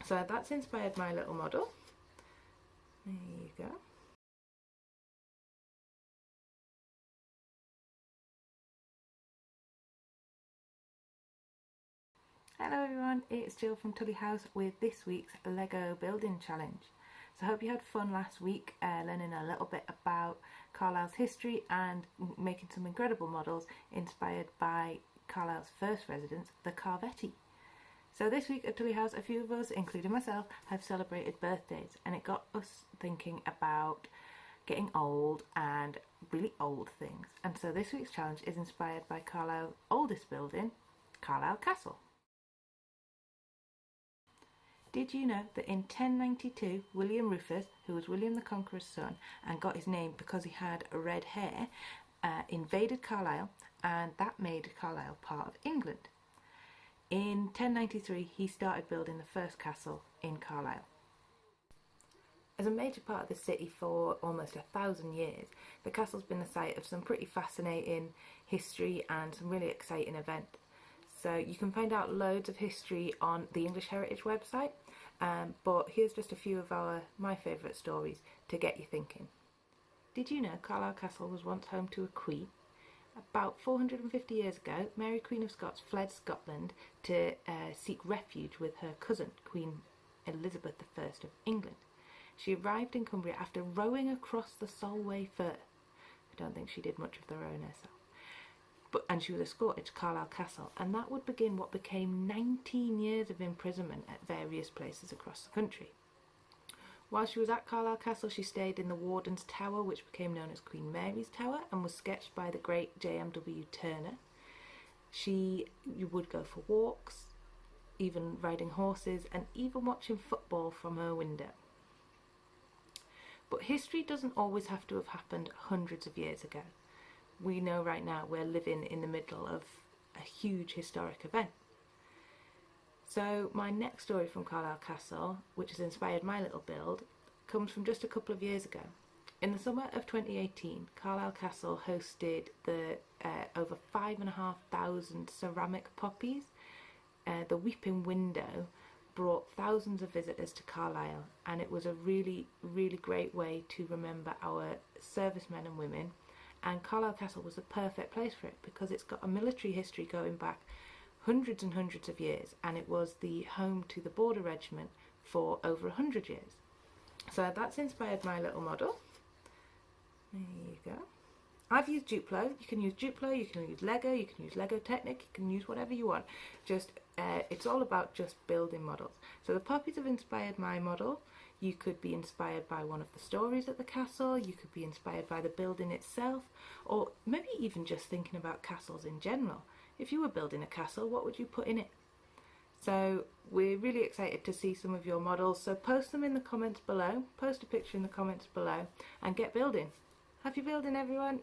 So that's inspired my little model. There you go. Hello everyone, it's Jill from Tully House with this week's Lego building challenge. So I hope you had fun last week learning a little bit about Carlisle's history and making some incredible models inspired by Carlisle's first residents, the Carvetti. So this week at Tully House, a few of us, including myself, have celebrated birthdays, and it got us thinking about getting old and really old things. And so this week's challenge is inspired by Carlisle's oldest building, Carlisle Castle. Did you know that in 1092, William Rufus, who was William the Conqueror's son and got his name because he had red hair, invaded Carlisle, and that made Carlisle part of England. In 1093, he started building the first castle in Carlisle. As a major part of the city for almost 1,000 years, the castle's been the site of some pretty fascinating history and some really exciting events. So you can find out loads of history on the English Heritage website, but here's just a few of my favourite stories to get you thinking. Did you know Carlisle Castle was once home to a queen? About 450 years ago, Mary Queen of Scots fled Scotland to seek refuge with her cousin, Queen Elizabeth I of England. She arrived in Cumbria after rowing across the Solway Firth. I don't think she did much of the rowing herself. And she was escorted to Carlisle Castle, and that would begin what became 19 years of imprisonment at various places across the country. While she was at Carlisle Castle, she stayed in the Warden's Tower, which became known as Queen Mary's Tower and was sketched by the great J.M.W. Turner. She would go for walks, even riding horses, and even watching football from her window. But history doesn't always have to have happened hundreds of years ago. We know right now we're living in the middle of a huge historic event. So my next story from Carlisle Castle, which has inspired my little build, comes from just a couple of years ago. In the summer of 2018, Carlisle Castle hosted the over 5,500 ceramic poppies. The Weeping Window brought thousands of visitors to Carlisle, and it was a really, really great way to remember our servicemen and women. And Carlisle Castle was the perfect place for it because it's got a military history going back hundreds and hundreds of years, and it was the home to the Border Regiment for over 100 years. So that's inspired my little model. There you go. I've used Duplo. You can use Duplo, you can use Lego, you can use Lego Technic, you can use whatever you want. Just it's all about just building models. So the poppies have inspired my model. You could be inspired by one of the stories at the castle, you could be inspired by the building itself, or maybe even just thinking about castles in general. If you were building a castle, what would you put in it? So we're really excited to see some of your models, so post them in the comments below, post a picture in the comments below, and get building. Happy building everyone!